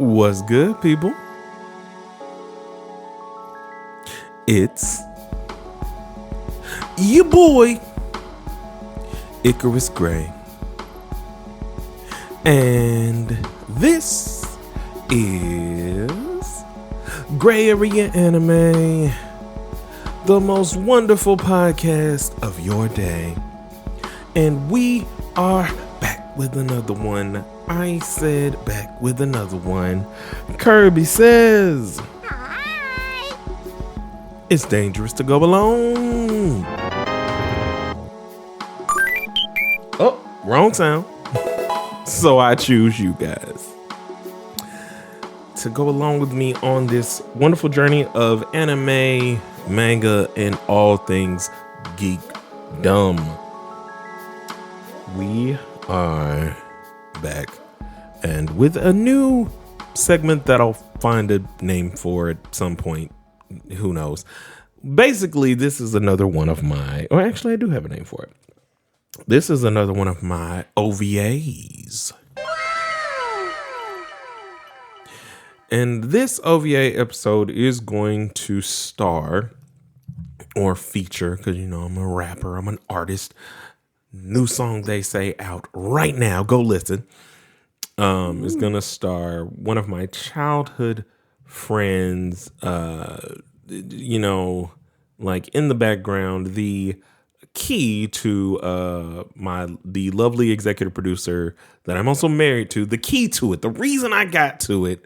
What's good, people? It's your boy, Icarus Gray. And this is Gray Area Anime, the most wonderful podcast of your day. And we are back with another one. I said back with another one. Kirby says, hi. It's dangerous to go alone. Oh, wrong sound. So I choose you guys to go along with me on this wonderful journey of anime, manga, and all things geekdom. We are back and with a new segment that I'll find a name for at some point. Who knows? Basically, this is another one of my, or actually I do have a name for it. This is another one of my OVAs. And this OVA episode is going to star or feature, because you know I'm a rapper, I'm an artist. New song they say out right now. Go listen. Is gonna star one of my childhood friends. You know, like in the background, the key to the lovely executive producer that I'm also married to. The key to it, the reason I got to it.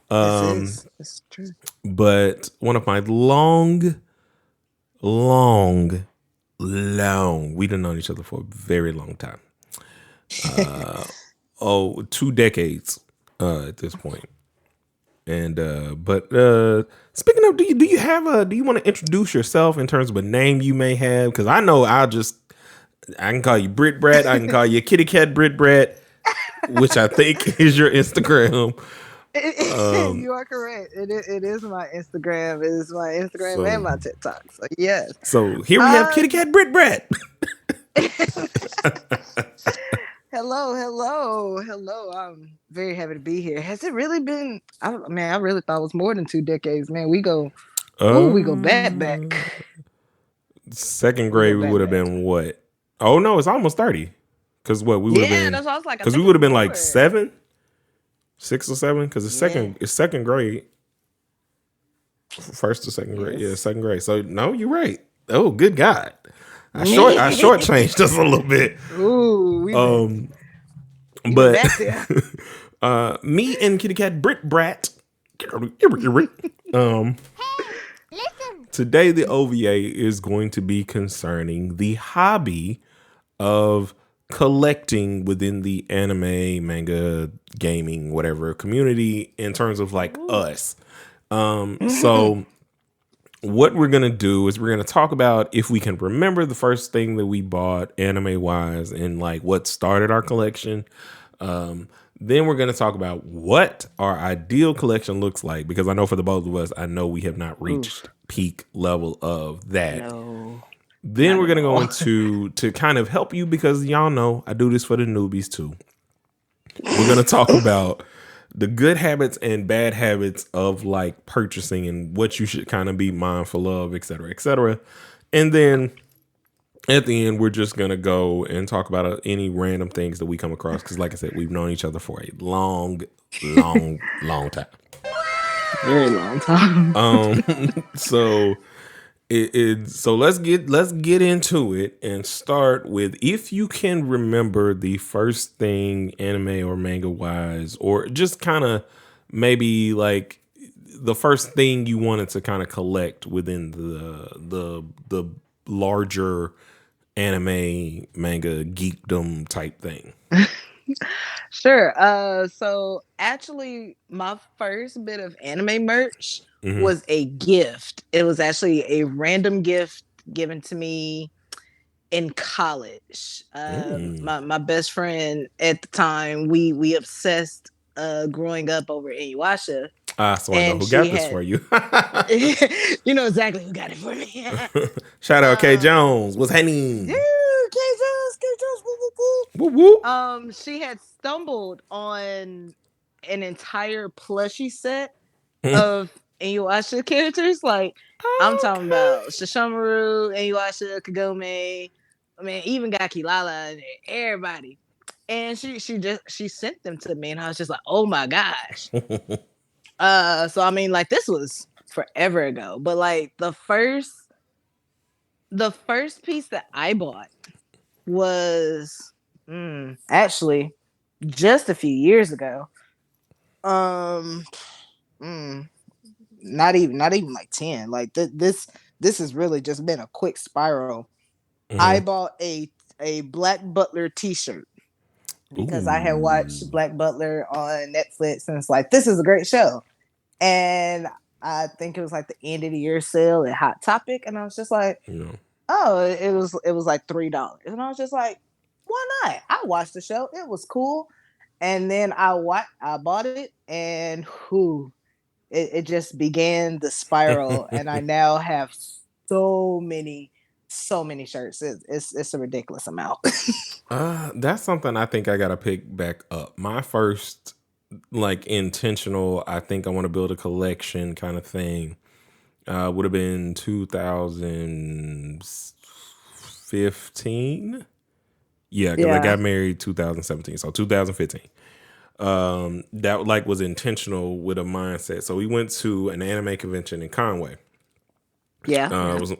It's true. But one of my long. We've known each other for a very long time. 2 decades at this point. And but speaking of, do you want to introduce yourself in terms of a name you may have? Because I know I can call you BritBrat, I can call you KittyKatBritBrat, which I think is your Instagram. You are correct. It is my Instagram. It is my Instagram and my TikTok. So yes. So here we have KittyKatBritBrat. Hello. I'm very happy to be here. Has it really been? I really thought it was more than 2 decades. Man, we go back. Second grade, we would have been what? Oh no, it's almost 30. Because what we would have been? That's what I was like. Because we would have been like 7. 6 or 7, because it's second grade. First to second grade, second grade. So no, you're right. Oh, good God, I shortchanged us a little bit. Ooh, but me and KittyKatBritBrat. Today the OVA is going to be concerning the hobby of collecting within the anime, manga, gaming, whatever community in terms of like us. So what we're going to do is we're going to talk about if we can remember the first thing that we bought anime wise and like what started our collection. Then we're going to talk about what our ideal collection looks like, because I know for the both of us, I know we have not reached peak level of that. No. Then we're going to go into to kind of help you, because y'all know I do this for the newbies too. We're going to talk about the good habits and bad habits of like purchasing and what you should kind of be mindful of, et cetera, et cetera. And then at the end, we're just going to go and talk about any random things that we come across. Because like I said, we've known each other for a long time. Very long time. So let's get into it and start with, if you can remember the first thing anime or manga wise, or just kind of maybe like the first thing you wanted to kind of collect within the larger anime manga geekdom type thing. Sure. So actually my first bit of anime merch was a gift. It was actually a random gift given to me in college. My best friend at the time, we obsessed growing up over in Iwasha. So I know who got this for you. You know exactly who got it for me. Shout out K Jones. What's happening? K Jones. Woo woo. She had stumbled on an entire plushie set of Inuyasha characters. Like I'm talking Okay. about Shishomaru, Inuyasha, Kagome. I mean, even got Kilala and everybody. And she sent them to me, and I was just like, oh my gosh. So I mean, like this was forever ago, but like the first piece that I bought was actually just a few years ago. Um, mm, not even like 10. Like this has really just been a quick spiral. I Mhm. bought a Black Butler t-shirt because I had watched Ooh. Black Butler on Netflix, and it's like this is a great show. And I think it was like the end of the year sale at Hot Topic, and I was just like, You know. oh, it was like $3, and I was just like, why not? I watched the show; it was cool. And then I bought it, and it just began the spiral, and I now have so many shirts. It's a ridiculous amount. That's something I think I gotta pick back up. My first like intentional, I think I want to build a collection kind of thing. Would have been 2015. Yeah, because I Yeah, got married 2017, so 2015. That like was intentional with a mindset. So we went to an anime convention in Conway. yeah, Uh, yeah. was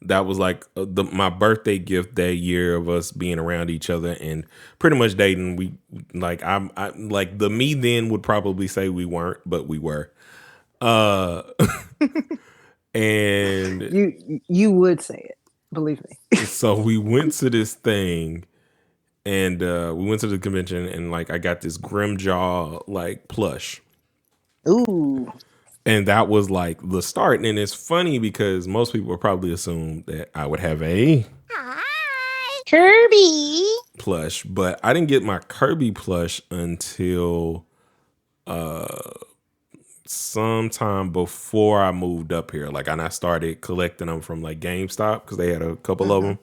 that was like my birthday gift that year of us being around each other and pretty much dating. We like I like the me then would probably say we weren't, but we were. Uh, and You would say it, believe me. so we went to this thing and we went to the convention and like I got this Grimjaw like plush. Ooh, And that was like the start. And it's funny because most people would probably assume that I would have a Kirby. plush, but I didn't get my Kirby plush until sometime before I moved up here. Like, and I started collecting them from like GameStop because they had a couple of Mm-hmm. them.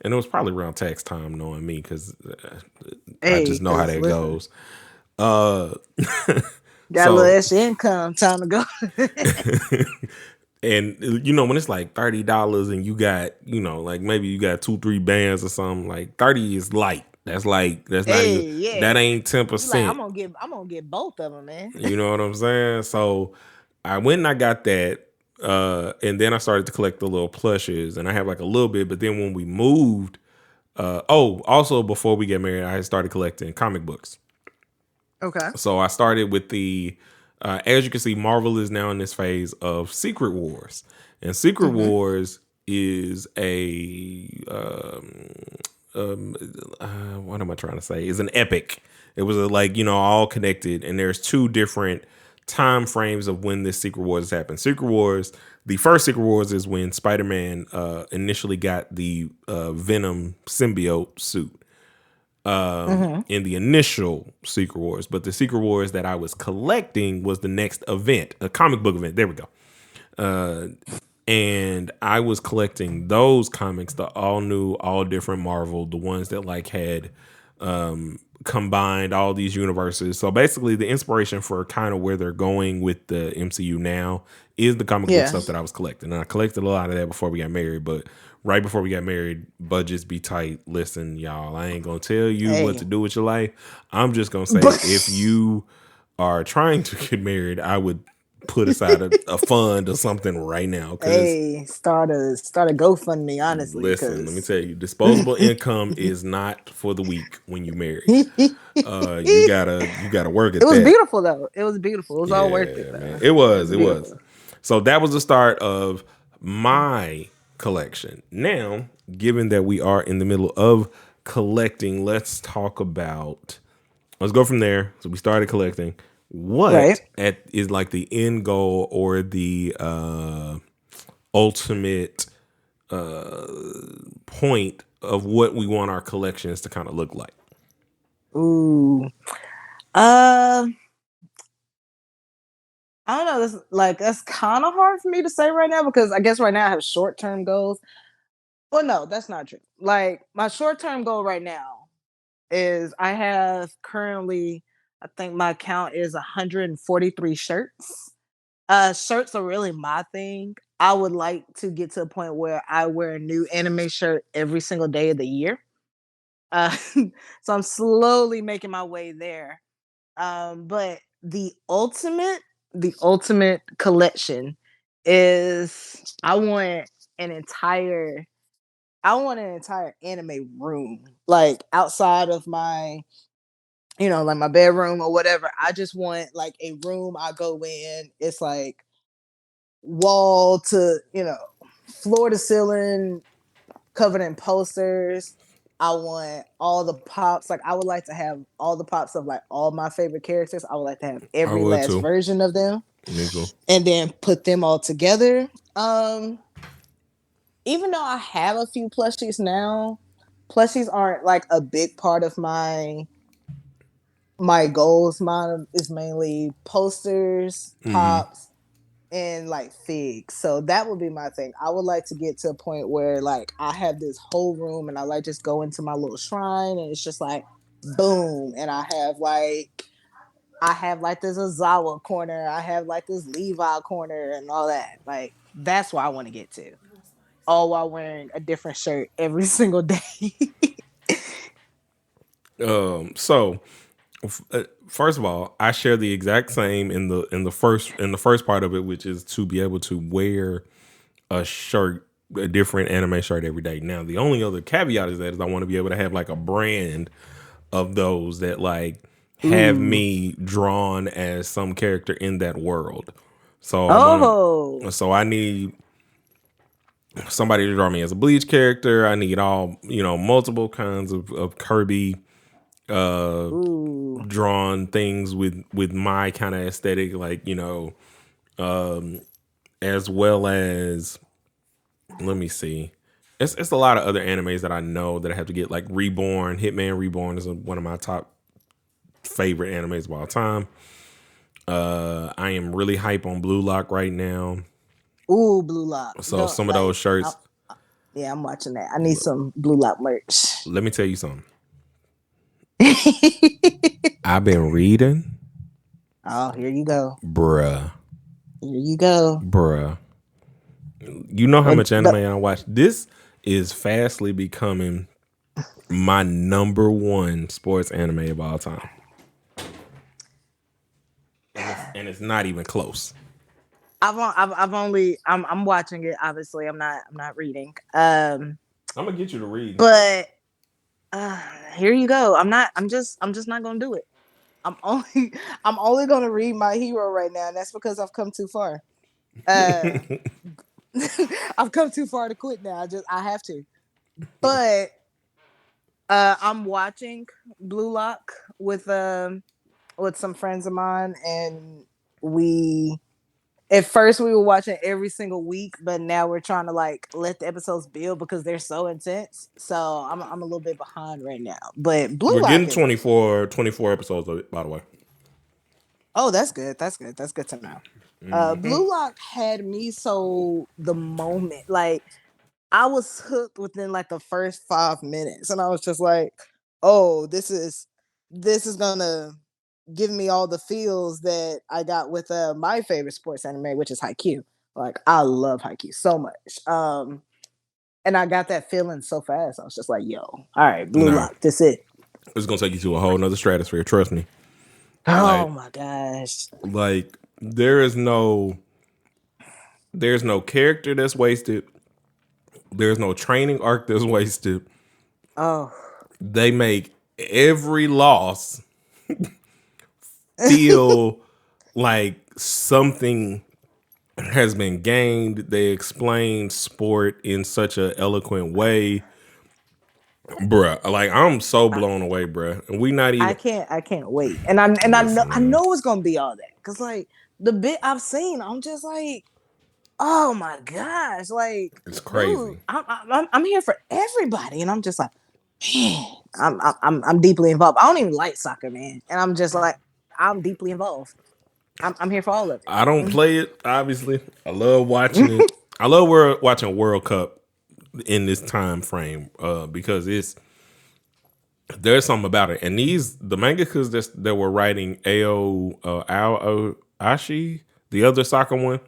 And it was probably around tax time, knowing me, because I Hey, just know how cause that listen, goes. Uh, got a little so extra income. Time to go. and you know when it's like $30 and you got like maybe you got 2-3 bands or something, like 30 is light. That's not Hey, even, that yeah. ain't ten You like percent. I'm gonna get both of them, man. You know what I'm saying? So I went and I got that, and then I started to collect the little plushes, and I have like a little bit. But then when we moved, also before we get married, I had started collecting comic books. Okay. So I started with the, as you can see, Marvel is now in this phase of Secret Wars, and Secret Mm-hmm. Wars is a what am I trying to say? Is an epic. It was a, like all connected, and there's two different time frames of when this Secret Wars happened. Secret Wars, the first Secret Wars is when Spider-Man initially got the Venom symbiote suit Mm-hmm. in the initial Secret Wars, but the Secret Wars that I was collecting was the next event, a comic book event. There we go. And I was collecting those comics, the all new, all different Marvel, the ones that like had combined all these universes. So basically, the inspiration for kind of where they're going with the MCU now is the comic book Yeah. stuff that I was collecting. And I collected a lot of that before we got married, but right before we got married, budgets be tight. Listen, y'all, I ain't gonna tell you what Hey. to do with your life. I'm just gonna say if you are trying to get married, I would put aside a fund or something right now, because Hey, start a GoFundMe, honestly, listen, let me because tell you, disposable income is not for the weak when you married. it You gotta work at was that. beautiful though. It was beautiful. It was all worth it Yeah, man. though. It It was, was it was. beautiful. So that was the start of my collection. Now, given that we are in the middle of collecting, let's go from there. So we started collecting. Right. Is like the end goal or the ultimate point of what we want our collections to kind of look like? Ooh. Uh, I don't know. That's kind of hard for me to say right now because I guess right now I have short term goals. Well, no, that's not true. Like my short term goal right now is I have currently I think my count is 143 shirts. Shirts are really my thing. I would like to get to a point where I wear a new anime shirt every single day of the year. So I'm slowly making my way there. But the ultimate collection is an entire I want an entire anime room, like outside of my, like my bedroom or whatever. I just want like a room I go in. It's like wall to, floor to ceiling, covered in posters. I want all the pops. Like I would like to have all the pops of like all my favorite characters. I would like to have I every would last too. version of them Me too. and then put them all together. Even though I have a few plushies now, plushies aren't like a big part of my goals. Mine is mainly posters, pops, and like figs. So that would be my thing. I would like to get to a point where like I have this whole room and I like just go into my little shrine and it's just like boom. And I have like this Azawa corner, I have like this Levi corner and all that. Like that's where I want to get to. All while wearing a different shirt every single day. So first of all, I share the exact same in the first part of it, which is to be able to wear a shirt, a different anime shirt every day. Now, the only other caveat is I want to be able to have like a brand of those that like have Ooh. me drawn as some character in that world. So Oh. I need somebody to draw me as a Bleach character. I need all, multiple kinds of Kirby Ooh. drawn things with my kind of aesthetic, like, as well as, let me see. It's a lot of other animes that I know that I have to get, like Reborn. Hitman Reborn is one of my top favorite animes of all time. I am really hype on Blue Lock right now. Ooh, Blue Lock. So Don't some of those like. shirts, Yeah, I'm watching that. I need some Blue Lock merch. let me tell you something. Oh, I've been reading, here you go. bruh, Here you go. bruh. You know how What much anime the I watch. This is fastly becoming my number one sports anime of all time, and it's not even close. I've only I'm watching it. Obviously, I'm not reading. I'm gonna get you to read. But here you go. I'm just not gonna do it. I'm only I'm only gonna read My Hero right now, and that's because I've come too far. Uh, I've come too far to quit now. I have to. But I'm watching Blue Lock with some friends of mine, and we at first we were watching every single week, but now we're trying to like let the episodes build because they're so intense. So I'm a little bit behind right now. But Blue We're Lock getting is 24 episodes of it, by the way. oh, that's good. That's good. That's good to know. Blue Lock had me so the moment like I was hooked within like the first 5 minutes, and I was just like, "Oh, this is gonna give me all the feels that I got with my favorite sports anime, which is Haikyuu. Like, I love Haikyuu so much, and I got that feeling so fast. I was just like, "Yo, all right, Blue No, Lock, this it." it's gonna take you to a whole nother stratosphere. Trust me. Oh Like, my gosh! like there's no character that's wasted. There's no training arc that's wasted. Oh, They make every loss feel like something has been gained. They explain sport in such an eloquent way. Bruh, like I'm so blown away, bruh. And we not even I can't wait, and I listen, know it's gonna be all that because like the bit I've seen, I'm just like, oh my gosh, like, it's dude, crazy. I'm here for everybody, and I'm just like, man, I'm deeply involved. I don't even like soccer, man, and I'm just like, I'm deeply involved. I'm here for all of I don't it. play it, obviously. I love watching it. I love watching World Cup in this time frame because there's something about it. And the mangakas that were writing Ao Ashi, the other soccer one,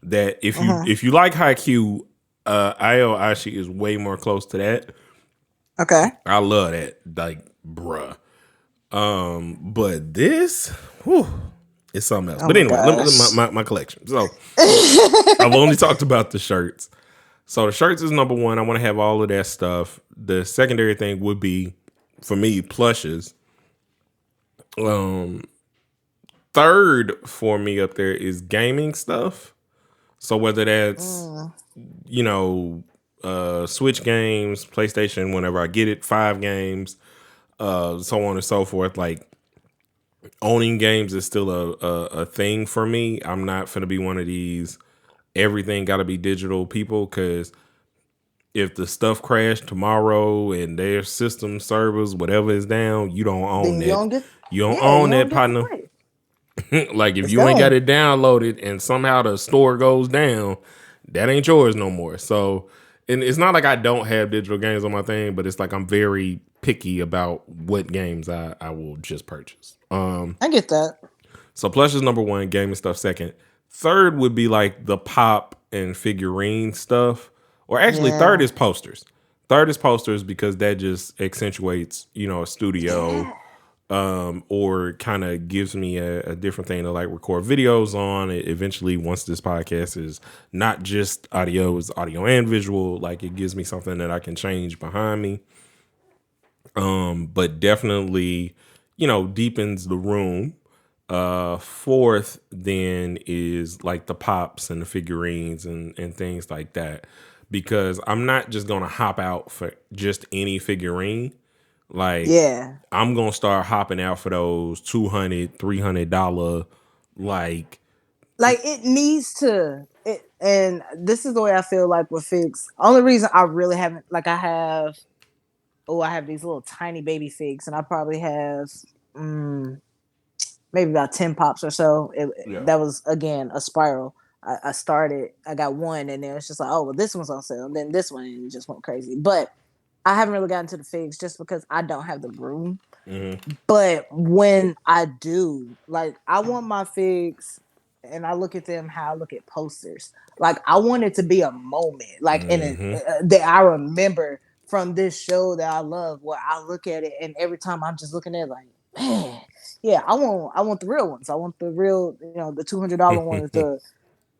that if you like Haikyuu, Ao Ashi is way more close to that. Okay. I love that. Like, bruh. But this, whew, it's something else. Oh But my anyway, gosh. my collection. So I've only talked about the shirts. So the shirts is number one. I want to have all of that stuff. The secondary thing would be, for me, plushes. Third for me up there is gaming stuff. So whether that's Switch games, PlayStation, whenever I get it, 5 games, so on and so forth. Like, owning games is still a thing for me. I'm not finna be one of these everything got to be digital people, because if the stuff crashed tomorrow and their system servers whatever is down, you don't own Then you that. don't get. You don't Yeah, own you don't that, get to partner. play. Like, if It's you ain't got gone. it downloaded and somehow the store goes down, that ain't yours no more. So, and it's not like I don't have digital games on my thing, but it's like I'm very picky about what games I will just purchase. I get that. So plush is number one, gaming stuff second. Third would be like the pop and figurine stuff. Or actually, third Yeah. is posters. Third is posters, because that just accentuates, a studio, or kind of gives me a different thing to like record videos on. Eventually, once this podcast is not just audio, it's audio and visual. Like, it gives me something that I can change behind me. But definitely, deepens the room. Fourth then is like the pops and the figurines and things like that, because I'm not just gonna hop out for just any figurine. Like, Yeah. I'm gonna start hopping out for those $200-$300 like Like, it needs to. And this is the way I feel like with figs. Only reason I really haven't, like, I have these little tiny baby figs, and I probably have maybe about 10 pops or so. yeah. That was, again, a spiral. I got one, and then it's just like, oh, well, this one's on sale, and then this one, and it just went crazy. But I haven't really gotten to the figs just because I don't have the room. Mm-hmm. But when I do, like, I want my figs, and I look at them how I look at posters. Like, I want it to be a moment, like, that I remember from this show that I love, where I look at it, and every time I'm just looking at it like, man, yeah, I want the real ones. I want the real, the $200 ones.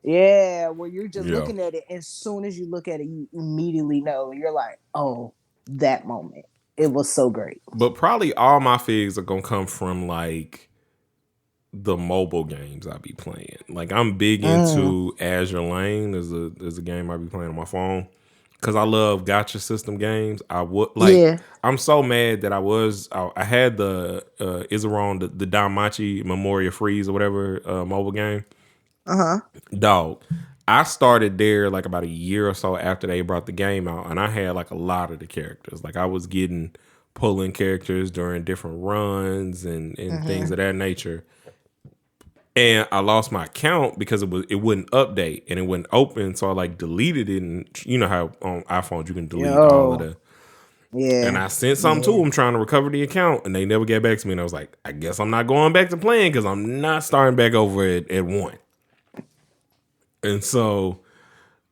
Where you're just Yeah. looking at it, and as soon as you look at it, you immediately know. You're like, oh, that moment, it was so great. But probably all my figs are gonna come from like the mobile games I be playing. Like, I'm big into Azure Lane. There's a game I be playing on my phone, because I love gotcha system games. I would like. Yeah. I'm so mad that I had the Izaron, the Danmachi Memoria Freeze or whatever mobile game. Dog. I started there like about a year or so after they brought the game out, and I had like a lot of the characters. Like, I was getting pulling characters during different runs and things of that nature. And I lost my account because it wouldn't update and it wouldn't open. So I like deleted it, and you know how on iPhones you can delete all of the. Yeah. And I sent something to them trying to recover the account, and they never get back to me. And I was like, I guess I'm not going back to playing, because I'm not starting back over at 1. And so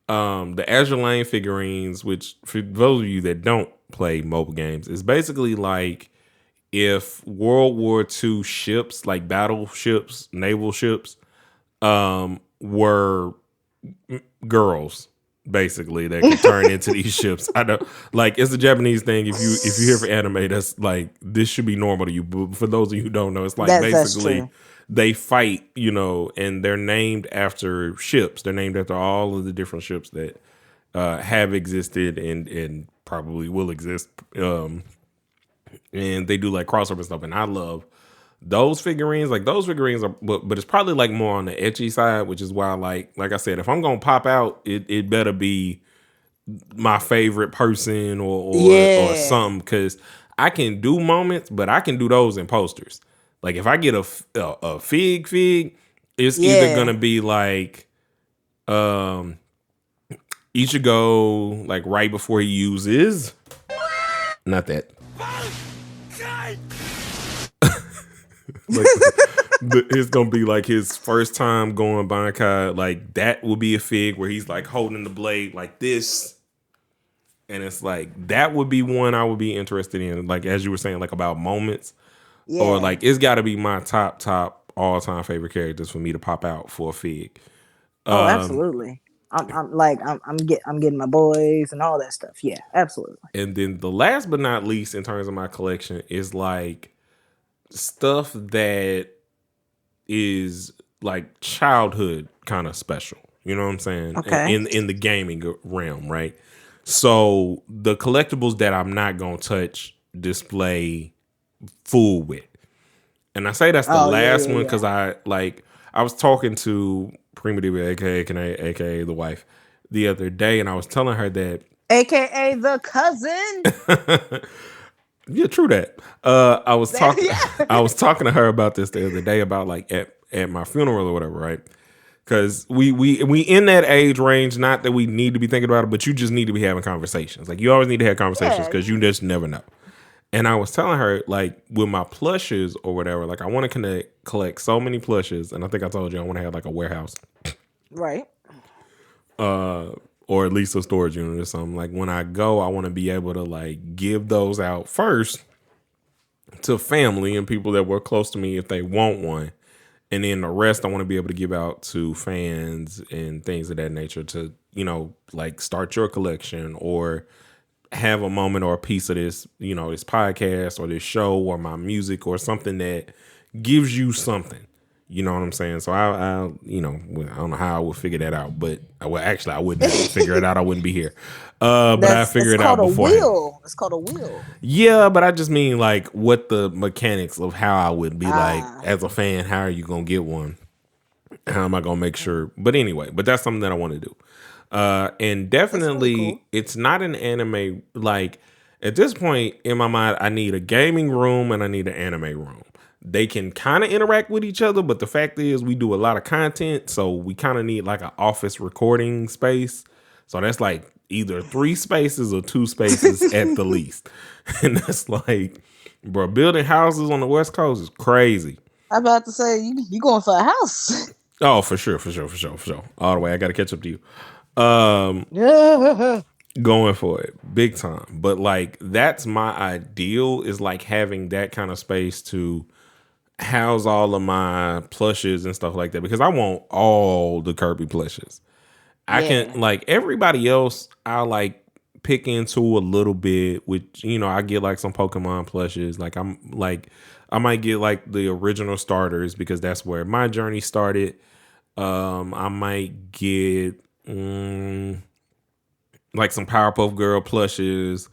the Azure Lane figurines, which for those of you that don't play mobile games, is basically like if World War II ships, like battleships, naval ships, were girls, basically, that could turn into these ships. I know, like, it's a Japanese thing. If you hear for anime, that's like, this should be normal to you. But for those of you who don't know, it's like basically they fight, and they're named after ships. They're named after all of the different ships that have existed and probably will exist. And they do like crossover stuff, and I love those figurines. Like, those figurines are, but it's probably like more on the etchy side, which is why, like I said, if I'm gonna pop out, it better be my favorite person or something, because I can do moments, but I can do those in posters. Like, if I get a fig, it's either gonna be like Ichigo, like right before he uses, not that. Like it's gonna be like his first time going bankai. Like that will be a fig where he's like holding the blade like this. And it's like that would be one I would be interested in. Like as you were saying, like about moments. Or like it's gotta be my top all time favorite characters for me to pop out for a fig. Oh, absolutely. I'm getting my boys and all that stuff. Yeah, absolutely. And then the last but not least in terms of my collection is like stuff that is like childhood kind of special. You know what I'm saying? Okay. In the gaming realm, right? So the collectibles that I'm not gonna touch display fool with. And I say that's the last one because I was talking to Primitive, aka the wife, the other day, and I was telling her that AKA the cousin. Yeah, true that. I was talking I was talking to her about this the other day about like at my funeral or whatever, right? Because we in that age range, not that we need to be thinking about it, but you just need to be having conversations. Like you always need to have conversations because you just never know. And I was telling her, like, with my plushes or whatever, like I want to collect so many plushes, and I think I told you I want to have like a warehouse, right? Or at least a storage unit or something. Like when I go, I want to be able to like give those out first to family and people that were close to me if they want one. And then the rest I want to be able to give out to fans and things of that nature to, you know, like start your collection or have a moment or a piece of this, you know, this podcast or this show or my music or something that gives you something. You know what I'm saying? So I you know, I don't know how I would figure that out, but I wouldn't figure it out. I wouldn't be here. But I figured it out before. It's called a wheel. Yeah, but I just mean like what the mechanics of how I would be like as a fan. How are you gonna get one? How am I gonna make sure? But anyway, but that's something that I want to do. And definitely, really cool. It's not an anime. Like at this point in my mind, I need a gaming room and I need an anime room. They can kind of interact with each other, but the fact is we do a lot of content, so we kind of need like an office recording space. So that's like either 3 spaces or 2 spaces at the least. And that's like, bro, building houses on the West Coast is crazy. I'm about to say you going for a house. Oh, for sure. All the way. I got to catch up to you. Going for it big time. But like, that's my ideal is like having that kind of space to house all of my plushes and stuff like that because I want all the Kirby plushes. I can like everybody else. I like pick into a little bit, which you know I get like some Pokemon plushes. Like I might get like the original starters because that's where my journey started. I might get like some Powerpuff Girl plushes.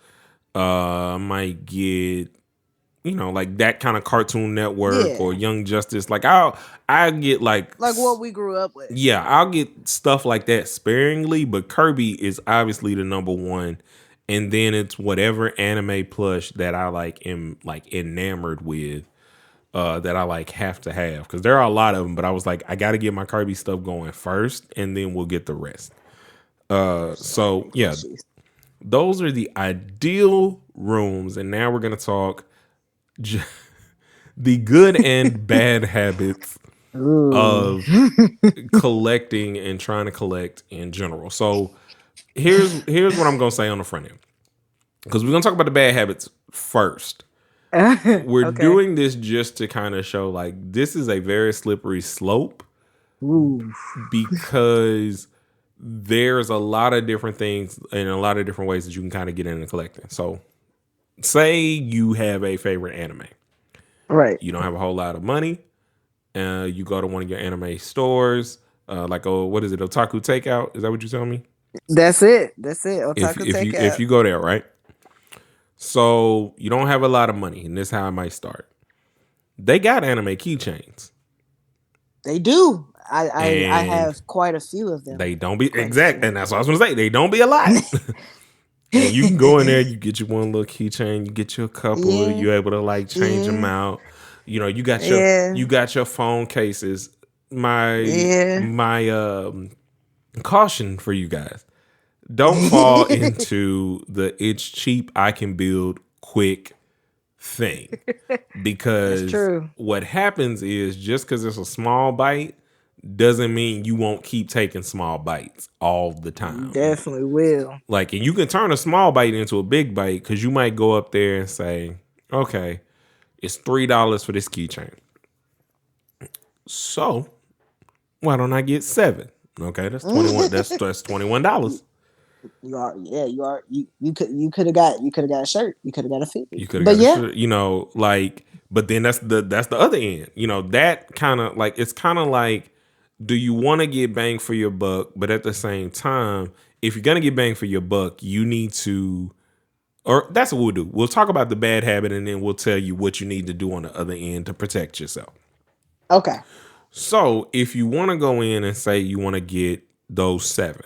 I might get, you know, like that kind of Cartoon Network or Young Justice. Like I get like what we grew up with. Yeah, I'll get stuff like that sparingly, but Kirby is obviously the number one. And then it's whatever anime plush that I like am like enamored with, that I like have to have. Because there are a lot of them, but I was like, I got to get my Kirby stuff going first, and then we'll get the rest. So yeah, those are the ideal rooms. And now we're gonna talk the good and bad habits of collecting and trying to collect in general. So here's what I'm gonna say on the front end, because we're gonna talk about the bad habits first. We're doing this just to kind of show like this is a very slippery slope. Because there's a lot of different things and a lot of different ways that you can kind of get into collecting. So say you have a favorite anime. Right. You don't have a whole lot of money. You go to one of your anime stores, like, what is it? Otaku Takeout? Is that what you tell me? That's it. Otaku Takeout. If you go there, right? So you don't have a lot of money, and this is how it might start. They got anime keychains. They do. I have quite a few of them. They don't be exact, and that's what I was gonna say. They don't be a lot. And you can go in there, you get your one little keychain, you get your couple, you're able to like change them out. You know, you got your phone cases. My caution for you guys: don't fall into the it's cheap, I can build quick thing. That's Because true. what happens is just because it's a small bite doesn't mean you won't keep taking small bites all the You time. definitely will. Like, and you can turn a small bite into a big bite because you might go up there and say, okay, it's $3 for this keychain. So why don't I get 7? Okay, that's 21. That's $21. You could have got a shirt. You could have got a fig. You could have But got a yeah. shirt, like, but then that's the other end. That kind of like, it's kind of like, do you want to get bang for your buck? But at the same time, if you're gonna get bang for your buck, you need to, or that's what we'll do. We'll talk about the bad habit, and then we'll tell you what you need to do on the other end to protect yourself. Okay. So if you want to go in and say you want to get those 7,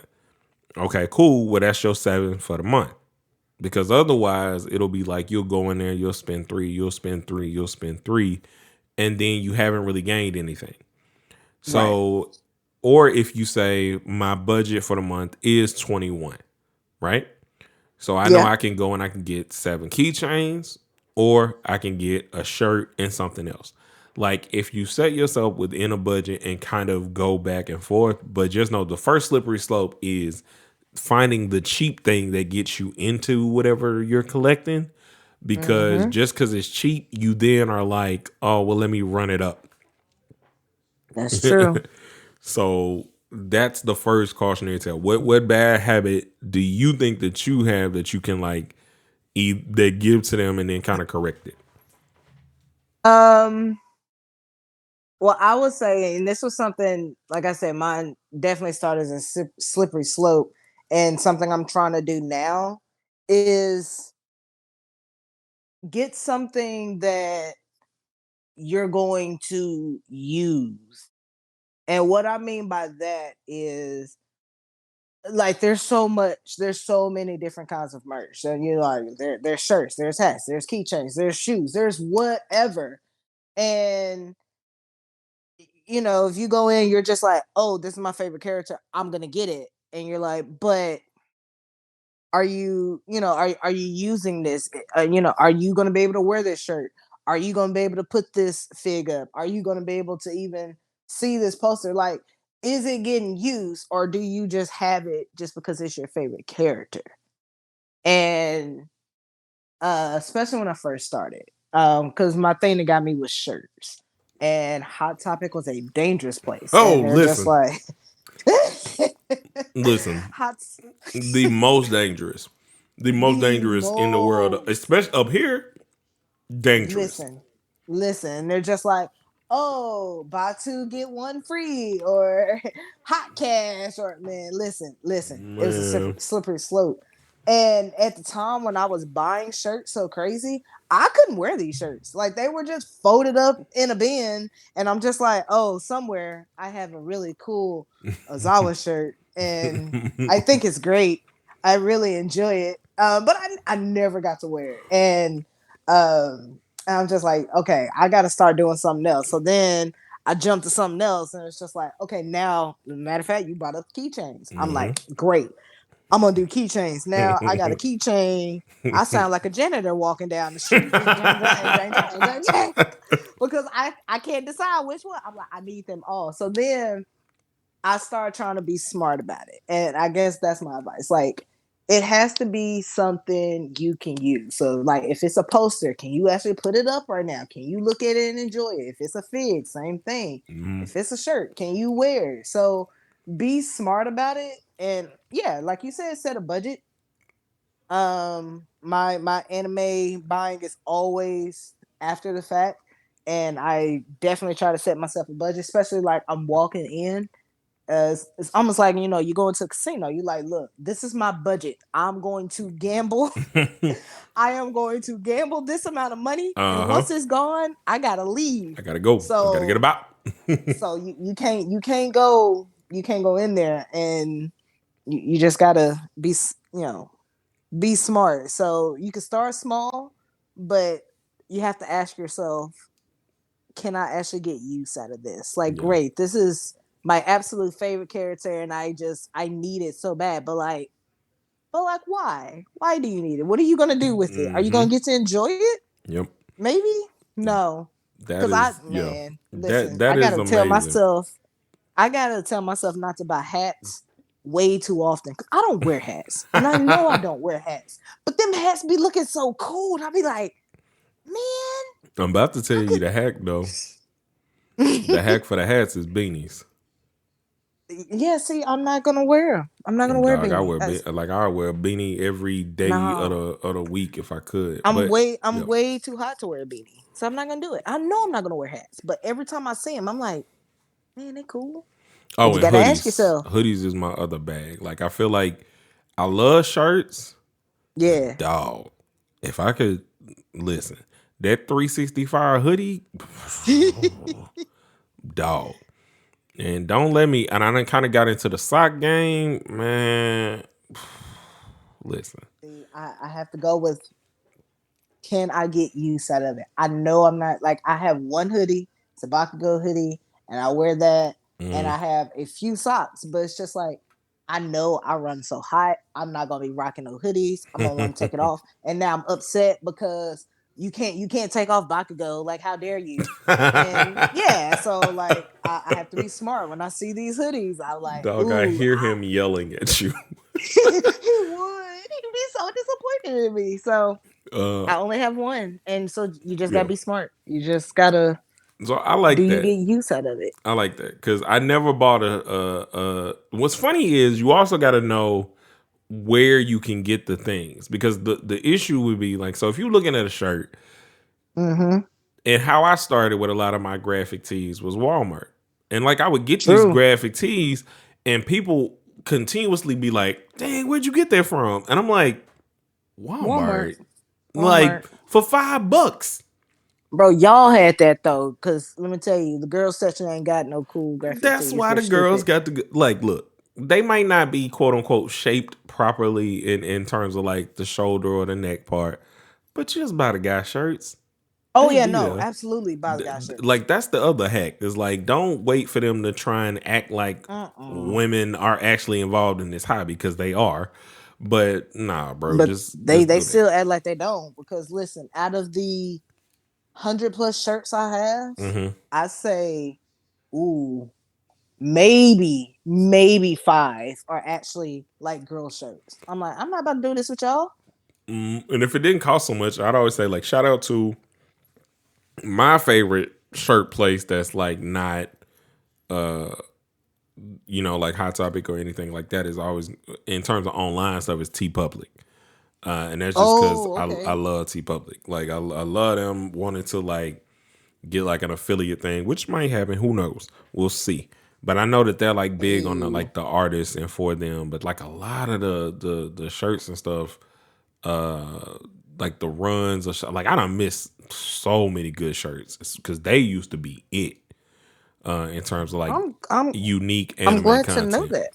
okay, cool. Well, that's your 7 for the month. Because otherwise, it'll be like you'll go in there, you'll spend 3, you'll spend 3, you'll spend 3, and then you haven't really gained anything. So, right. Or if you say my budget for the month is 21, right? So I know I can go and I can get 7 keychains, or I can get a shirt and something else. Like, if you set yourself within a budget and kind of go back and forth, but just know the first slippery slope is finding the cheap thing that gets you into whatever you're collecting, because just because it's cheap, you then are like, oh, well, let me run it up. That's true. So that's the first cautionary tale. What bad habit do you think that you have that you can like that give to them and then kind of correct it? Well, I would say, and this was something, like I said, mine definitely started as a slippery slope, and something I'm trying to do now is get something that you're going to use. And what I mean by that is, like, there's so many different kinds of merch. So there's shirts, there's hats, there's keychains, there's shoes, there's whatever. And if you go in, you're just like, oh, this is my favorite character, I'm gonna get it. And you're like, but are are you using this? Are you gonna be able to wear this shirt? Are you gonna be able to put this fig up? Are you gonna be able to even see this poster? Like, is it getting used, or do you just have it just because it's your favorite character? And especially when I first started, because my thing that got me was shirts, and Hot Topic was a dangerous place, Oh, and they're just listen. like, Listen, hot. the most dangerous in the world, especially up here, dangerous. Listen, they're just like, oh, buy 2 get 1 free, or hot cash, or man, listen, it was a slippery slope. And at the time when I was buying shirts so crazy, I couldn't wear these shirts. Like, they were just folded up in a bin, and I'm just like, oh, somewhere I have a really cool Ozawa shirt, and I think it's great. I really enjoy it, but I never got to wear it, and I'm just like, okay, I got to start doing something else. So then I jumped to something else, and it's just like, okay, now, matter of fact, you brought up keychains. I'm like, great. I'm gonna do keychains. Now I got a keychain. I sound like a janitor walking down the street. Because I can't decide which one. I'm like, I need them all. So then I started trying to be smart about it. And I guess that's my advice. Like, it has to be something you can use. So, like, if it's a poster, can you actually put it up right now? Can you look at it and enjoy it? If it's a fig, same thing. If it's a shirt, can you wear it? So be smart about it. And yeah, like you said, set a budget. My anime buying is always after the fact. And I definitely try to set myself a budget, especially like I'm walking in. It's almost like, you go into a casino. You like, look, this is my budget. I'm going to gamble. I am going to gamble this amount of money, and once it's gone, I gotta leave. I gotta go. So I gotta get about. so you can't go in there, and you just gotta be smart. So you can start small, but you have to ask yourself, can I actually get use out of this? Like, great, this is my absolute favorite character, and I need it so bad. But why? Why do you need it? What are you gonna do with it? Are you gonna get to enjoy it? Yep. Maybe no, That because is, yeah, man, that listen, that is amazing. I gotta tell myself not to buy hats way too often. 'Cause I don't wear hats, and I know I don't wear hats, but them hats be looking so cool. And I be like, man, I'm about to tell I you the hack though. The could. hack for the hats is beanies. Yeah, see, I'm not gonna wear 'em. I'm not gonna wear a Dog, beanie. I wear a beanie every day of No, the week if I could. But I'm yeah. way too hot to wear a beanie, so I'm not gonna do it. I know I'm not gonna wear hats, but every time I see them, I'm like, man, they cool. But Oh, you and gotta ask hoodies. yourself, Hoodies is my other bag. Like I feel like I love shirts, but yeah. dog, if I could listen, that 365 hoodie, dog. And don't let me. And I done kind of got into the sock game, man. Listen, See, I have to go with, can I get use out of it? I know I'm not like, I have one hoodie, it's a Bakugo hoodie, and I wear that, and mm. I have a few socks, but it's just like, I know I run so hot, I'm not gonna be rocking no hoodies. I'm gonna want to take it off, and now I'm upset because you can't take off Bakugo. Like, how dare you? And yeah, so like I have to be smart when I see these hoodies. I'm like, Dog, I ooh, hear him yelling at you. he would. He'd be so disappointed in me. So uh, I only have one, and so you just yeah. gotta be smart. You just gotta So I do like you that. get use out of it. I like that because I never bought a. What's funny is you also got to know where you can get the things because the issue would be like, so if you're looking at a shirt, Mm-hmm. and how I started with a lot of my graphic tees was Walmart, and like I would get these True. graphic tees, and people continuously be like, "Dang, where'd you get that from?" And I'm like, Walmart. Walmart, like Walmart. for $5. Bro, y'all had that though, because let me tell you, the girls section ain't got no cool graphic That's tees. why They're the girls stupid. got to like look. They might not be quote unquote shaped properly in terms of like the shoulder or the neck part, but just buy the guy shirts. Oh They yeah, be no, there. absolutely buy the guy shirts. Like that's the other hack. Is like don't wait for them to try and act like Uh-uh. women are actually involved in this hobby because they are. But nah, bro, But just they do that. still act like they don't, because listen, out of the 100+ shirts I have, Hmm. I say, ooh, maybe five are actually like girl shirts. I'm like, I'm not about to do this with y'all. And if it didn't cost so much, I'd always say like shout out to my favorite shirt place that's like not uh like Hot Topic or anything like that is always in terms of online stuff is T Public. And that's just because Oh, I okay. love T Public. Like I love them wanting to like get like an affiliate thing, which might happen. Who knows? We'll see. But I know that they're like big on the Hey. like the artists and for them. But like a lot of the shirts and stuff, uh, like the runs or like I don't miss so many good shirts because they used to be it in terms of like I'm I'm unique I'm anime glad to know content. that.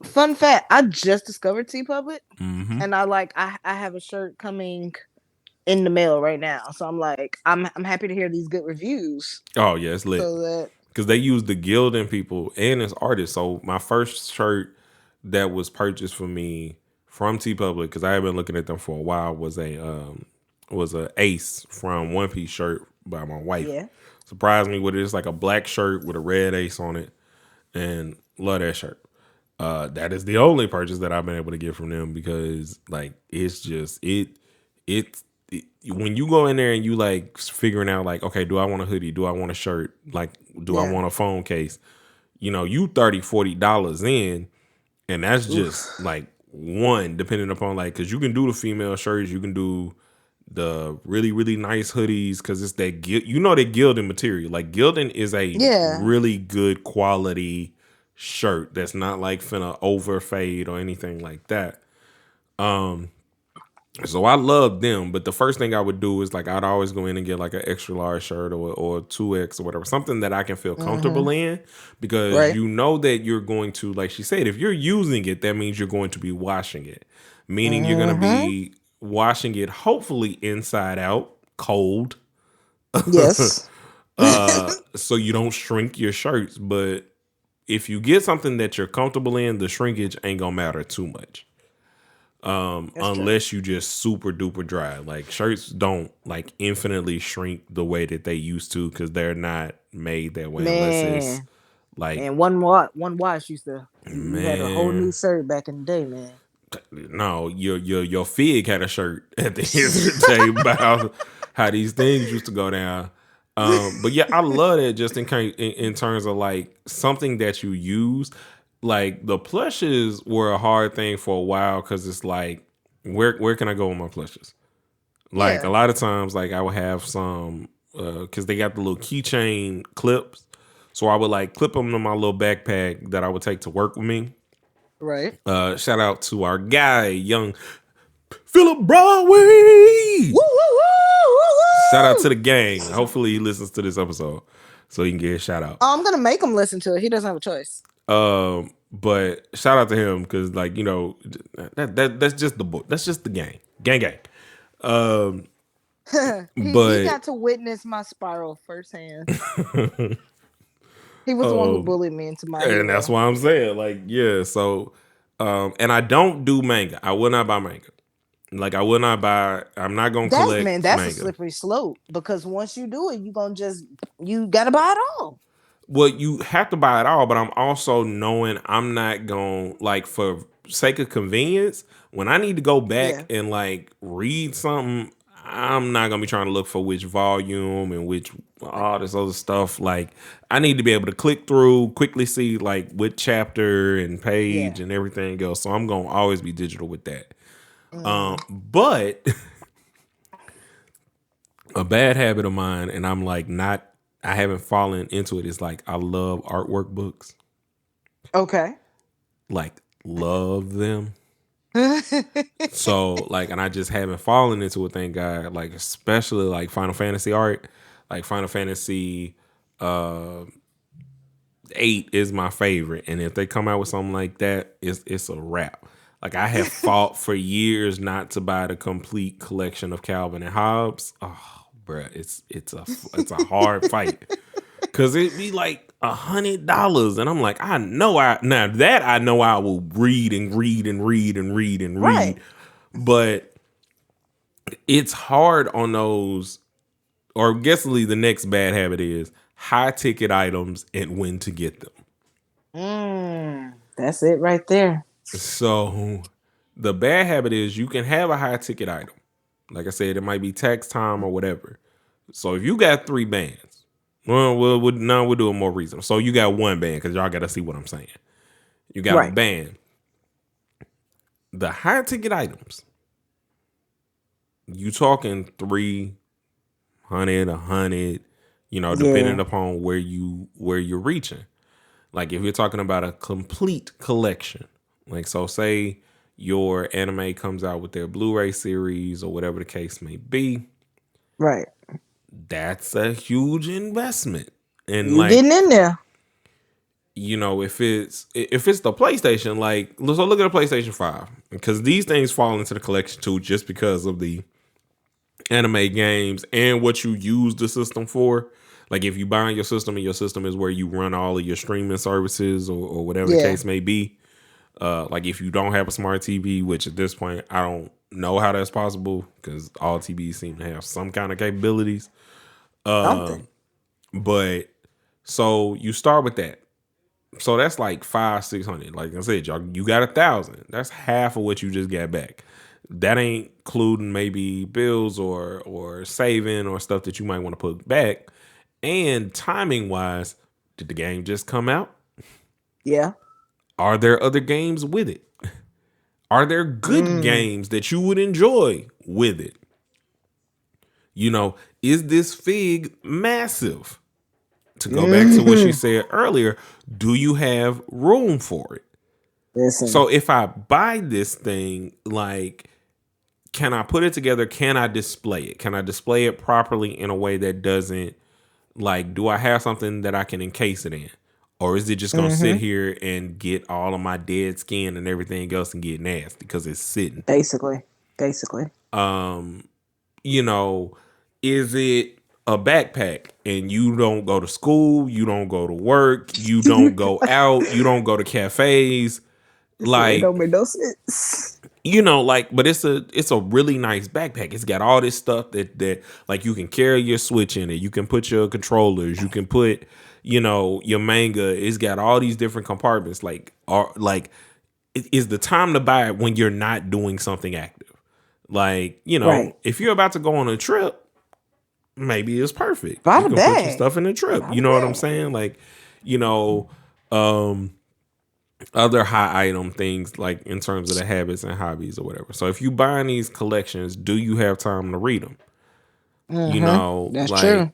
Fun fact, I just discovered T Public, Hmm. and I have a shirt coming in the mail right now. So I'm like, I'm happy to hear these good reviews. Oh yeah, it's lit So that because they use the gilding people and as artists. So my first shirt that was purchased for me from T Public because I had been looking at them for a while was a Ace from One Piece shirt by my wife. yeah. Surprised me with it. It's like a black shirt with a red ace on it, and love that shirt. That is the only purchase that I've been able to get from them because like it's just it when you go in there and you like figuring out like, okay, do I want a hoodie, do I want a shirt, like do I Yeah. want a phone case, you $30-$40 in, and that's just Oof. like one depending upon like because you can do the female shirts, you can do the really really nice hoodies because it's that that gilding material. Like gilding is a Yeah. really good quality shirt that's not like finna overfade or anything like that. So I love them, but the first thing I would do is like I'd always go in and get like an extra large shirt or 2X or whatever, something that I can feel Mm-hmm. comfortable in because Right. you know that you're going to, like she said, if you're using it, that means you're going to be washing it, meaning you're going to Mm-hmm. be washing it hopefully inside out, cold, Yes. so you don't shrink your shirts. But if you get something that you're comfortable in, the shrinkage ain't gonna matter too much. That's true. Unless you just super duper dry. Like shirts don't like infinitely shrink the way that they used to because they're not made that way unless it's Man. like And one wash used to you had a whole new man. shirt back in the day, man. No, your fig had a shirt at the end of the day about how these things used to go down. But yeah, I love that just in terms of like something that you use. Like the plushes were a hard thing for a while because it's like where can I go with my plushes? Like a Yeah. lot of times, like I would have some because they got the little keychain clips, so I would like clip them to my little backpack that I would take to work with me. Right. Shout out to our guy, young Philip Broadway. Woo, woo, woo, woo, Shout out woo. to the gang. Hopefully he listens to this episode so he can get a shout out. Oh, I'm gonna make him listen to it. He doesn't have a choice. But shout out to him because, like, you know, that's just the book. That's just the gang, gang. He But got to witness my spiral firsthand. He was the one who bullied me into my hero. and that's why I'm saying, like, yeah. So, and I don't do manga. I will not buy manga. Like, I will not buy. I'm not gonna collect. Man, that's manga. a slippery slope because once you do it, you gotta buy it all. Well, you have to buy it all, but I'm also knowing I'm not going like for sake of convenience. When I need to go back and like read something, I'm not gonna be trying to look for which volume and which all this other stuff. Like I need to be able to click through, quickly see like what chapter and page and everything else. So I'm gonna always be digital with that. But a bad habit of mine, and I'm like not. I haven't fallen into it. Is like I love artwork books. Okay. Like love them. So like, and I just haven't fallen into it. Thank God. Like especially like Final Fantasy art. Like Final Fantasy 8 is my favorite, and if they come out with something like that, it's a wrap. Like I have fought for years not to buy the complete collection of Calvin and Hobbes. Oh, bruh, it's a hard fight because it'd be like $100, and I'm like, I know I will read and read and read and read and read, Right. but it's hard on those. Or guessily, the next bad habit is high ticket items and when to get them. That's it right there. So the bad habit is you can have a high ticket item. Like I said, it might be tax time or whatever. So if you got 3 bands, we'll do it more reasonable. So you got 1 band because y'all got to see what I'm saying. You got a band. The high ticket items, you talking 300, 100, depending upon where you're reaching. Like if you're talking about a complete collection, like so say your anime comes out with their Blu-ray series or whatever the case may be. Right. That's a huge investment. And you getting in there. If it's the PlayStation, like so look at the PlayStation 5. Because these things fall into the collection too, just because of the anime games and what you use the system for. Like if you buy your system and your system is where you run all of your streaming services or whatever the case may be. Like if you don't have a smart TV, which at this point I don't know how that's possible because all TVs seem to have some kind of capabilities. But so you start with that. So that's like 500-600. Like I said, y'all, you got 1,000. That's half of what you just got back. That ain't including maybe bills or saving or stuff that you might want to put back. And timing wise, did the game just come out? Yeah. Are there other games with it? Are there good games that you would enjoy with it? Is this fig massive? To go back to what she said earlier, do you have room for it? Listen. So if I buy this thing, like, can I put it together? Can I display it? Can I display it properly in a way that doesn't, like, do I have something that I can encase it in? Or is it just going to sit here and get all of my dead skin and everything else and get nasty because it's sitting? Basically. Is it a backpack and you don't go to school, you don't go to work, you don't go out, you don't go to cafes? Like, it don't make no sense. like, but it's a really nice backpack. It's got all this stuff that like you can carry your Switch in it. You can put your controllers. You can put, your manga. It's got all these different compartments. Like, it is the time to buy it when you're not doing something active. Like, Right. if you're about to go on a trip, maybe it's perfect. Buy You the can put your bag. stuff in the trip. Buy You the know what I'm bag. saying? Like, you know, um, other high item things like in terms of the habits and hobbies or whatever. So if you buying these collections, do you have time to read them? That's Like, true.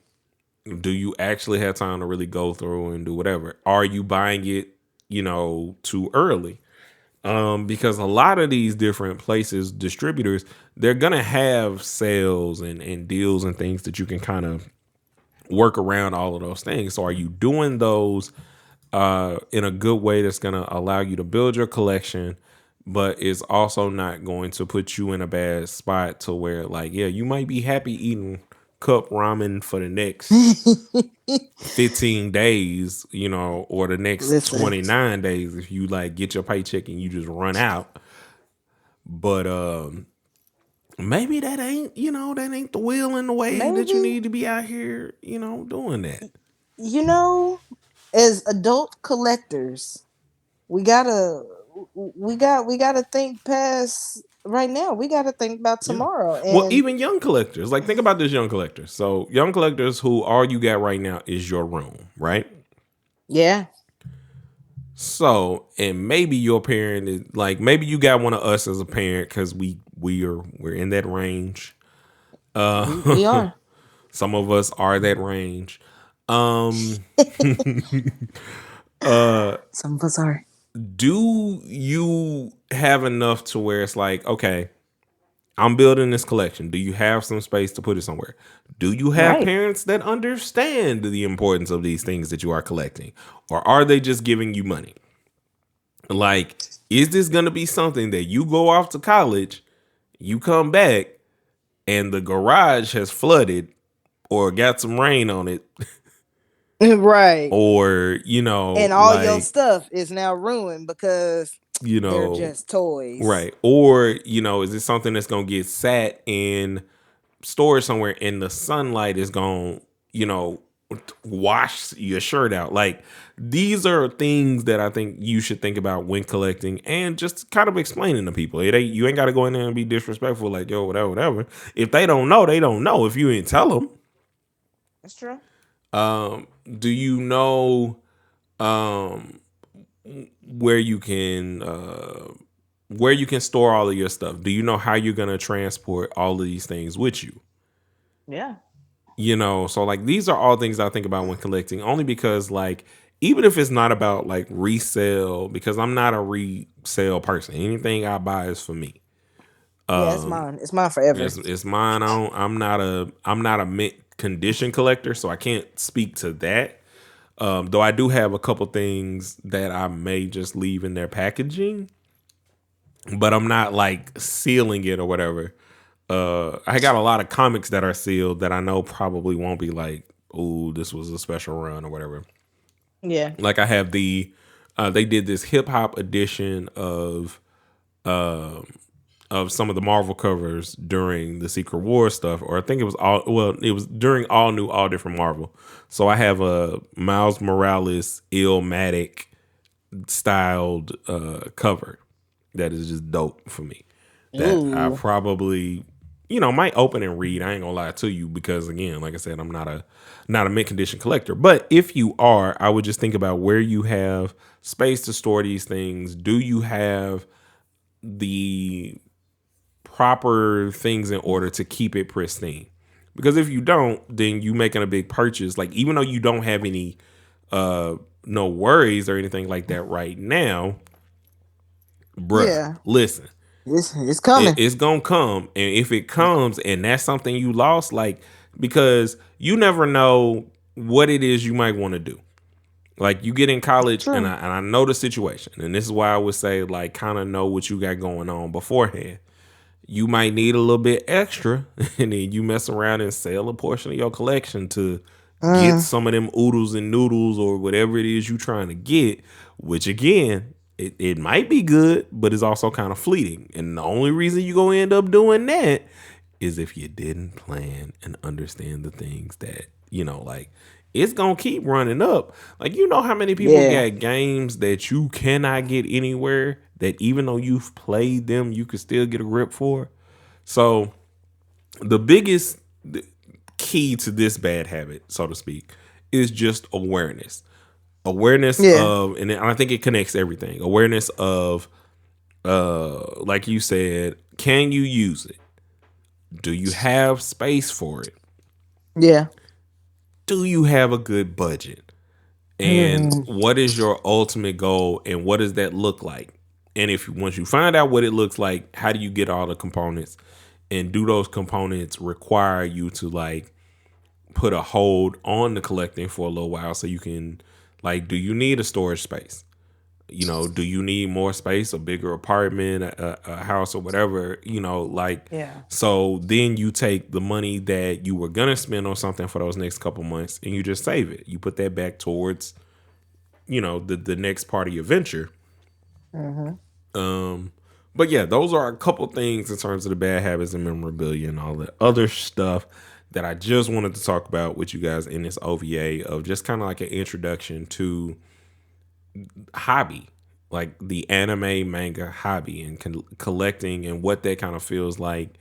do you actually have time to really go through and do whatever? Are you buying it, too early? Because a lot of these different places, distributors, they're gonna have sales and deals and things that you can kind of work around all of those things. So are you doing those in a good way that's going to allow you to build your collection, but is also not going to put you in a bad spot to where, like, yeah, you might be happy eating cup ramen for the next 15 days, or the next Listen, 29 days if you like get your paycheck and you just run out. But maybe that ain't the will and the way that you maybe, need to be out here, doing that. you know, as adult collectors, we gotta we gotta think past right now. We gotta think about Yeah. tomorrow. Well, And even young collectors, like think about this young collector. So young collectors who all you got right now is your room, right? yeah, So, and maybe your parent is like, maybe you got one of us as a parent because we're in that range. we are. Some of us are that range. Um, Some of us are. do you have enough to where it's like, okay, I'm building this collection. Do you have some space to put it somewhere? Do you have Right. parents that understand the importance of these things that you are collecting? Or are they just giving you money? Like, is this going to be something that you go off to college, you come back, and the garage has flooded or got some rain on it? Right. Or, And all your like, stuff is now ruined because you they're know, just toys. right. Or, is it something that's going to get sat in storage somewhere and the sunlight is going to, wash your shirt out? Like, these are things that I think you should think about when collecting and just kind of explaining to people. You ain't got to go in there and be disrespectful, like, yo, whatever, whatever. If they don't know, they don't know. If you ain't tell them. That's true. Do you know um, where you can store all of your stuff? Do you know how you're gonna transport all of these things with you? Yeah. So like these are all things I think about when collecting, only because like even if it's not about like resale, because I'm not a resale person. Anything I buy is for me. Yeah, it's mine. It's mine forever. It's mine. I'm not a mint condition collector, so I can't speak to that. Though I do have a couple things that I may just leave in their packaging, but I'm not like sealing it or whatever. I got a lot of comics that are sealed that I know probably won't be like, oh, this was a special run or whatever. Yeah. Like I have they did this hip hop edition of some of the Marvel covers during the Secret War stuff, or I think it was it was during all new, all different Marvel. So I have a Miles Morales Illmatic styled cover that is just dope for me. That I Ooh. probably, might open and read. I ain't gonna lie to you because again, like I said, I'm not a mint condition collector. But if you are, I would just think about where you have space to store these things. Do you have the proper things in order to keep it pristine? Because if you don't, then you making a big purchase. Like even though you don't have any no worries or anything like that right now, bruh, Yeah. listen, It's coming. it's gonna come. And if it comes and that's something you lost, like, because you never know what it is you might want to do. Like you get in college and True. I know the situation, and this is why I would say like kind of know what you got going on beforehand. You might need a little bit extra, and then you mess around and sell a portion of your collection to get Mm. some of them oodles and noodles or whatever it is you trying to get, which again, it might be good, but it's also kind of fleeting. And the only reason you gonna end up doing that is if you didn't plan and understand the things that, like it's gonna keep running up. Like, how many people Yeah. got games that you cannot get anywhere that even though you've played them, you could still get a grip for. So the biggest key to this bad habit, so to speak, is just awareness Yeah. of, and I think it connects everything. Awareness of, like you said, can you use it? Do you have space for it? Yeah. Do you have a good budget? And what is your ultimate goal, and what does that look like? And if once you find out what it looks like, how do you get all the components? And do those components require you to like put a hold on the collecting for a little while so you can, like, do you need a storage space? Do you need more space, a bigger apartment, a house, or whatever? Yeah. So then you take the money that you were gonna spend on something for those next couple months and you just save it. You put that back towards, the next part of your venture. But yeah, those are a couple things in terms of the bad habits and memorabilia and all the other stuff that I just wanted to talk about with you guys in this OVA of just kind of like an introduction to hobby, like the anime manga hobby and collecting and what that kind of feels like,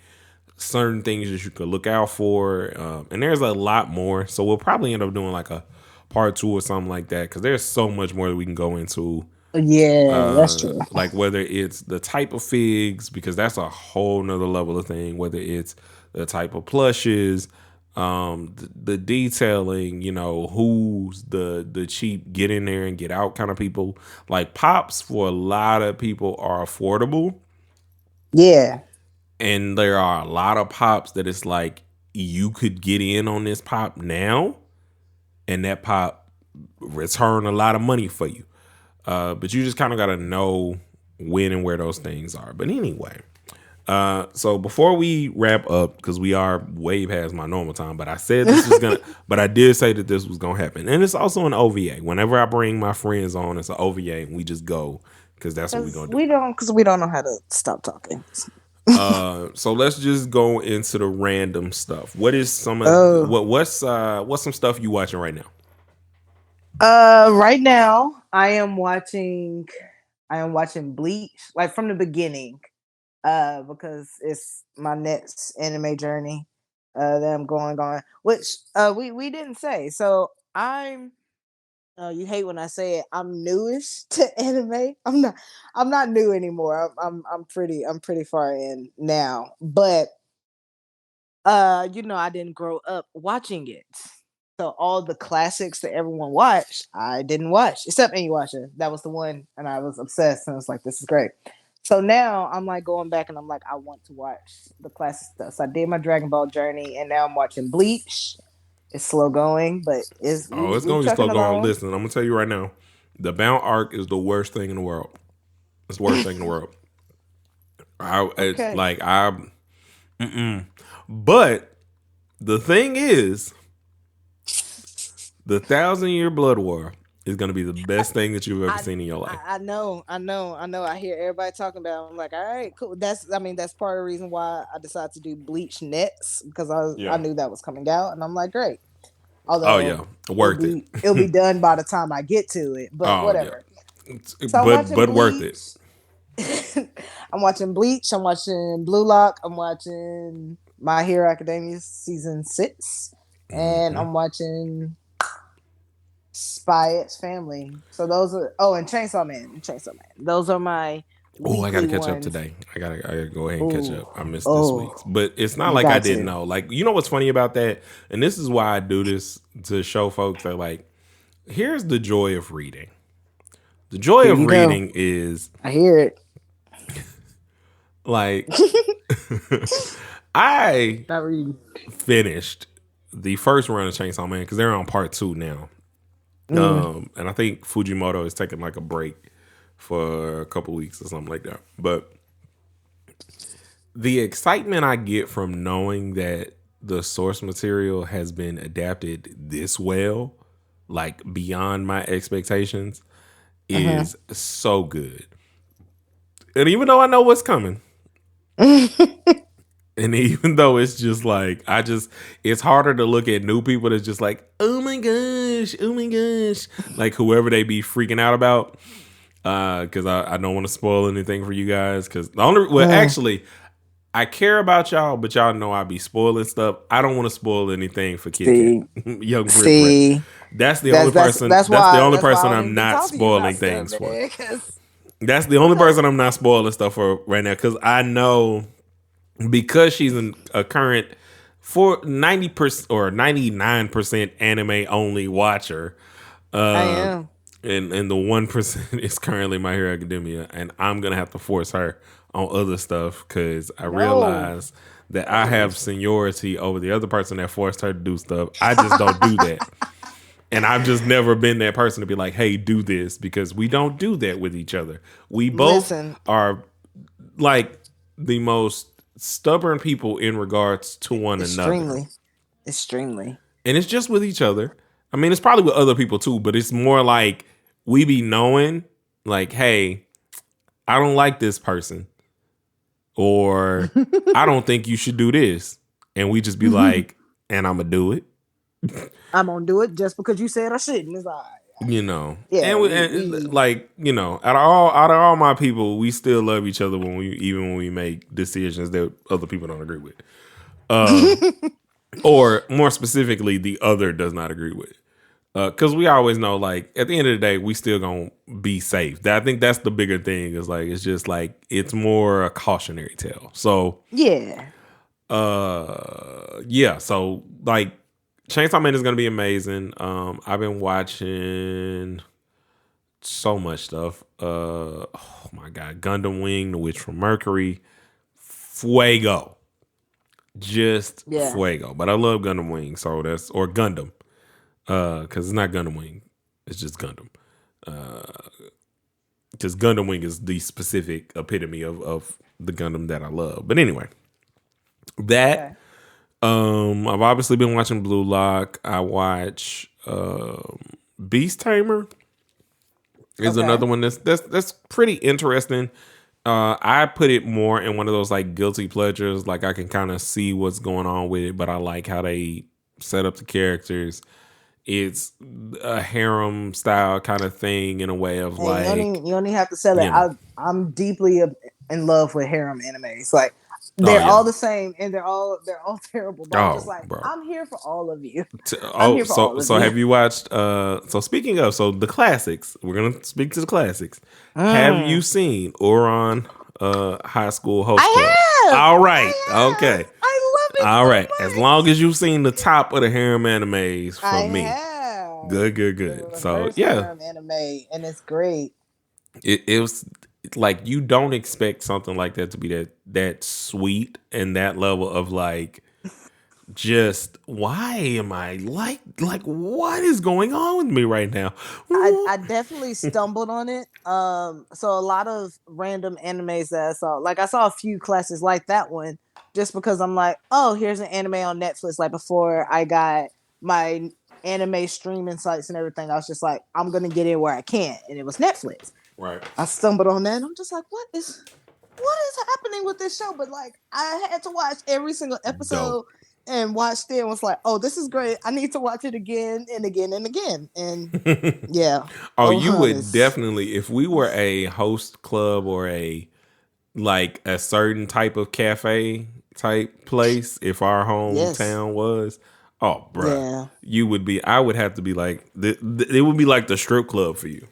certain things that you could look out for. And there's a lot more. So we'll probably end up doing like a part 2 or something like that because there's so much more that we can go into. Yeah, that's true. Like whether it's the type of figs, because that's a whole nother level of thing, whether it's the type of plushes, the detailing, who's the cheap get in there and get out kind of people. Like pops for a lot of people are affordable. Yeah. And there are a lot of pops that it's like you could get in on this pop now and that pop return a lot of money for you. But you just kind of got to know when and where those things are. But anyway, so before we wrap up, because we are way past my normal time, but I said this was gonna, but I did say that this was gonna happen, and it's also an OVA. Whenever I bring my friends on, it's an OVA, and we just go because that's what we're gonna do. We don't know how to stop talking. So let's just go into the random stuff. What is some of what's some stuff you watching right now? Right now I am watching Bleach, like from the beginning, because it's my next anime journey that I'm going on, which we didn't say. So I'm you hate when I say it, I'm newish to anime. I'm not new anymore. I'm pretty far in now. But I didn't grow up watching it. So all the classics that everyone watched, I didn't watch, except Inuyasha. That was the one, and I was obsessed, and I was like, "This is great." So now I'm like going back, and I'm like, I want to watch the classic stuff. So I did my Dragon Ball journey, and now I'm watching Bleach. It's slow going, but it's gonna be slow going. Listen, I'm gonna tell you right now, the Bound arc is the worst thing in the world. It's the worst thing in the world. But the thing is, the 1,000-year Blood War is going to be the best thing that you've ever seen in your life. I know. I hear everybody talking about it. I'm like, all right, cool. That's part of the reason why I decided to do Bleach next, because I knew that was coming out, and I'm like, great. Although, worth it. It'll be done by the time I get to it, but whatever. Yeah. But worth it. I'm watching Bleach. I'm watching Blue Lock. I'm watching My Hero Academia season 6, and I'm watching Spy X Family. So those are and Chainsaw Man. Those are my. Oh, I gotta catch up today. I gotta go ahead and catch up. I missed this week's, but it's not like I didn't know. Like, what's funny about that, and this is why I do this to show folks that, like, here's the joy of reading. The joy of reading is, I hear it. Like, I finished the first run of Chainsaw Man because they're on part 2 now. And I think Fujimoto is taking like a break for a couple weeks or something like that. But the excitement I get from knowing that the source material has been adapted this well, like beyond my expectations, is so good. And even though I know what's coming, and even though it's just like, it's harder to look at new people that's just like, oh my gosh, like whoever they be freaking out about. Because I don't want to spoil anything for you guys. Because actually, I care about y'all, but y'all know I be spoiling stuff. I don't want to spoil anything for Kit Kat, young Brit Brat. That's the only person. That's the only person I'm not spoiling things for. That's the only person I'm not spoiling stuff for right now. Because I know, because she's a current 90% or 99% anime only watcher. I am. And the 1% is currently My Hero Academia, and I'm gonna have to force her on other stuff because I realize that I have seniority over the other person that forced her to do stuff. I just don't do that, and I've just never been that person to be like, "Hey, do this," because we don't do that with each other. We both are like the most stubborn people in regards to one another. Extremely. And it's just with each other. I mean, it's probably with other people too, but it's more like we be knowing, like, hey, I don't like this person, or I don't think you should do this. And we just be like, and I'm going to do it. I'm going to do it just because you said I shouldn't. It's all right. You know, yeah, and like, you know, out of all my people, we still love each other even when we make decisions that other people don't agree with. Or more specifically, the other does not agree with. Because we always know, like, at the end of the day, we still gonna be safe. I think that's the bigger thing. Is like, it's just like, it's more a cautionary tale. So yeah, yeah. So like, Chainsaw Man is gonna be amazing. I've been watching so much stuff. Oh my god, Gundam Wing, The Witch from Mercury, Fuego, just Fuego. But I love Gundam Wing, so or Gundam. Because it's not Gundam Wing, it's just Gundam. Because Gundam Wing is the specific epitome of the Gundam that I love. But anyway, I've obviously been watching Blue Lock. I watch Beast Tamer is another one that's pretty interesting. I put it more in one of those like guilty pleasures. Like I can kind of see what's going on with it, but I like how they set up the characters. It's a harem style kind of thing in a way of like you don't even have to sell it. I'm deeply in love with harem animes. Like they're all the same and they're all terrible. But I'm just like, bro, I'm here for all of you. So have you watched? So speaking of, the classics. We're gonna speak to the classics. Have you seen Ouran High School Host Club? I have. All right. Okay. All right. So as long as you've seen the top of the harem animes from me. Good. So harem anime, and it's great. It was like, you don't expect something like that to be that sweet and that level of like, just why am I like what is going on with me right now? I definitely stumbled on it. So a lot of random animes that I saw a few classes like that one, just because I'm like, oh, here's an anime on Netflix. Like before I got my anime streaming sites and everything, I was just like, I'm gonna get in where I can, and it was Netflix. Right. I stumbled on that, and I'm just like, what is happening with this show? But like, I had to watch every single episode. And watched it and was like, oh, this is great. I need to watch it again and again and again. And yeah. You would definitely, if we were a host club or a certain type of cafe type place, if our hometown was, bro, you would be, I would have to be like, it would be like the strip club for you.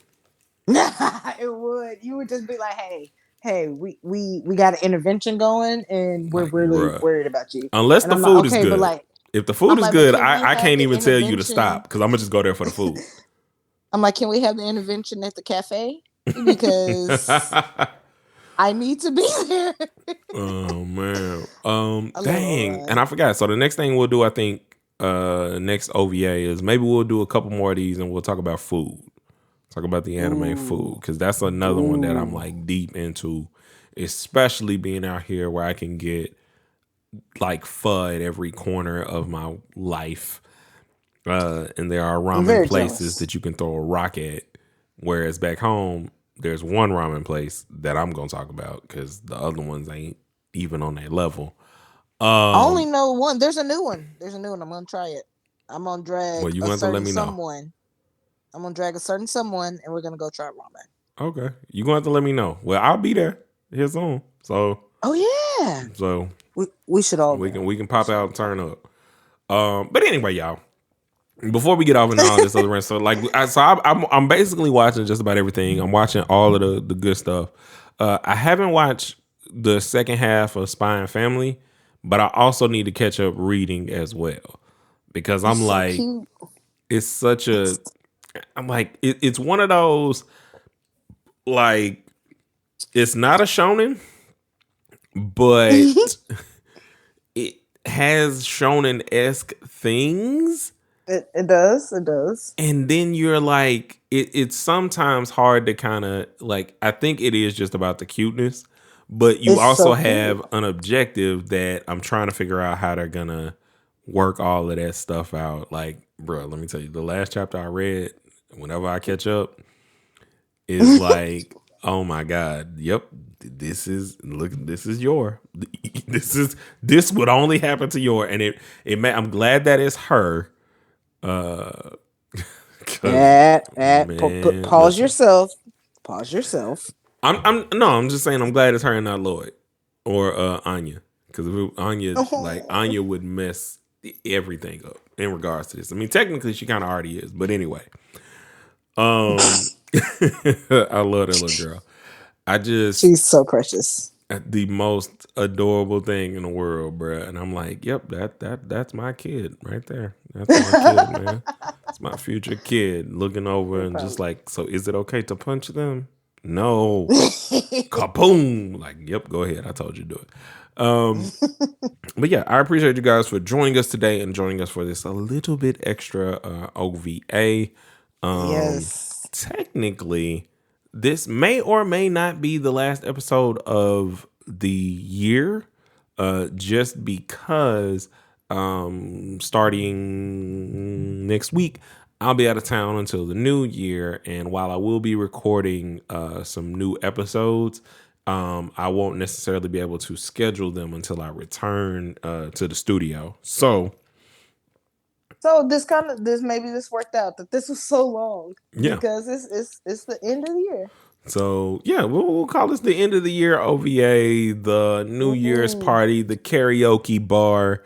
It would. You would just be like, hey, we got an intervention going, and we're really worried about you. Unless the food is good. But like, if the food is good, I can't even tell you to stop because I'm gonna just go there for the food. I'm like, can we have the intervention at the cafe? Because I need to be there. Oh man. Dang. And I forgot. So the next thing we'll do, I think, next OVA is maybe we'll do a couple more of these and we'll talk about food. Talk about the anime food, because that's another one that I'm like deep into, especially being out here where I can get like pho at every corner of my life. And there are ramen places that you can throw a rock at Whereas back home, there's one ramen place that I'm gonna talk about because the other ones ain't even on that level. I only know one. There's a new one. I'm gonna try it. I'm gonna Well, drag you a want to let certain me know. someone. I'm gonna drag a certain someone, and we're gonna go try ramen. Okay, you gonna have to let me know. Well, I'll be there here soon. So, oh yeah, so we should all we go. can pop out and turn up. But anyway, y'all. Before we get off into all this other rant, so like, I'm basically watching just about everything. I'm watching all of the good stuff. I haven't watched the second half of Spy and Family, but I also need to catch up reading as well because It's I'm so like, cute. it's such a, I'm like, it's one of those like, it's not a shonen, but it has shonen-esque things. It does. It does. And then you're like, it's sometimes hard to kind of like, I think it is just about the cuteness, but you It's also so cute. have an objective that I'm trying to figure out how they're gonna work all of that stuff out. Like, bro, let me tell you, the last chapter I read, whenever I catch up, is like, oh my God, yep, this is your, this would only happen to your, and I'm glad that it's her. Man, Pause listen. yourself. Pause yourself. I'm just saying I'm glad it's her and not Lloyd or Anya, because if Anya, like Anya would mess everything up in regards to this. I mean, technically she kind of already is, but anyway, I love that little girl. I just She's so precious. the most adorable thing in the world, bruh. And I'm like, yep, that's my kid right there. That's my kid, man. It's my future kid looking over and just like, so is it okay to punch them? No. Kaboom. Like, yep, go ahead. I told you to do it. But yeah, I appreciate you guys for joining us today and joining us for this a little bit extra OVA. Yes. Technically, this may or may not be the last episode of the year, just because starting next week, I'll be out of town until the new year. And while I will be recording some new episodes, I won't necessarily be able to schedule them until I return to the studio. So this worked out that this was so long. Yeah. Because it's the end of the year. So yeah, we'll call this the end of the year OVA, the New Year's party, the karaoke bar.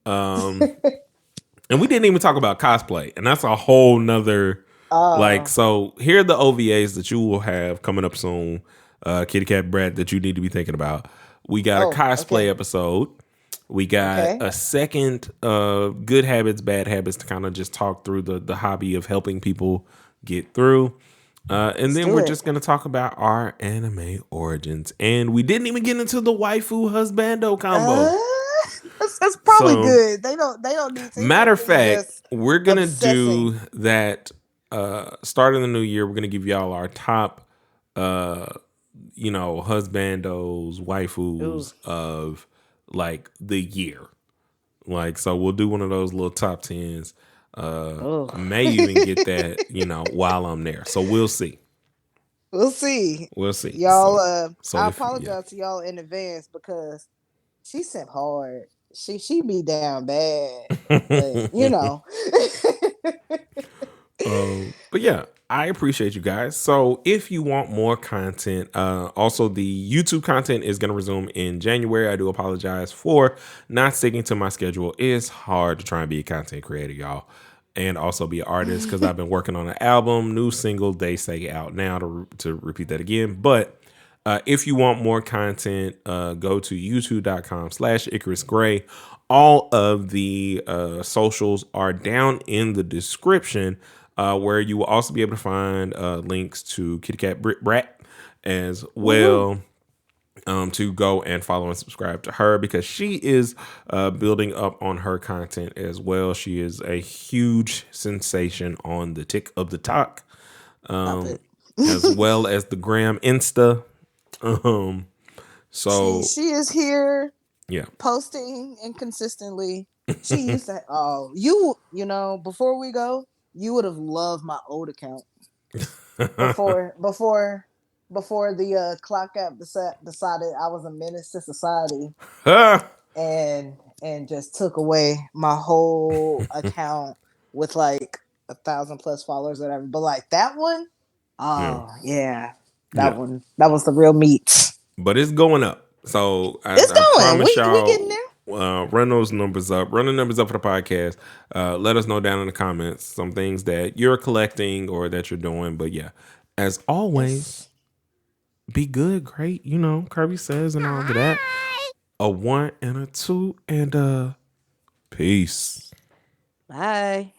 And we didn't even talk about cosplay, and that's a whole nother so here are the OVAs that you will have coming up soon, Kitty Cat Brat, that you need to be thinking about. We got a cosplay episode. We got a second good habits, bad habits to kind of just talk through the hobby of helping people get through. And then we're just going to talk about our anime origins. And we didn't even get into the waifu husbando combo. That's probably good. They don't need to. Matter of fact, we're going to do that starting the new year. We're going to give y'all our top, husbandos, waifus of like the year. Like, so we'll do one of those little top 10s. May even get that, while I'm there. So we'll see. We'll see. Y'all, I apologize to y'all in advance because she sent hard. She be down bad. But, but yeah, I appreciate you guys. So if you want more content, also the YouTube content is going to resume in January. I do apologize for not sticking to my schedule. It's hard to try and be a content creator, y'all, and also be an artist because I've been working on an album, new single, They Say, out now, to repeat that again. But if you want more content, go to youtube.com/Icarus Gray. All of the socials are down in the description, where you will also be able to find links to KittyKatBritBrat as well. To go and follow and subscribe to her because she is building up on her content as well. She is a huge sensation on the TikTok, as well as the Gram Insta. So she is here, yeah, posting inconsistently. She used to. Before we go, you would have loved my old account. before the clock app decided I was a menace to society and just took away my whole account with like 1,000 plus followers or whatever. But like that one, Yeah. oh yeah, Yeah. that was the real meat. But it's going up. So It's I going. promise We getting y'all, there. run those numbers up. Run the numbers up for the podcast. Let us know down in the comments some things that you're collecting or that you're doing. But yeah, as always, be good, great. You know, Kirby says and all of that. A 1 and a 2 and peace. Bye.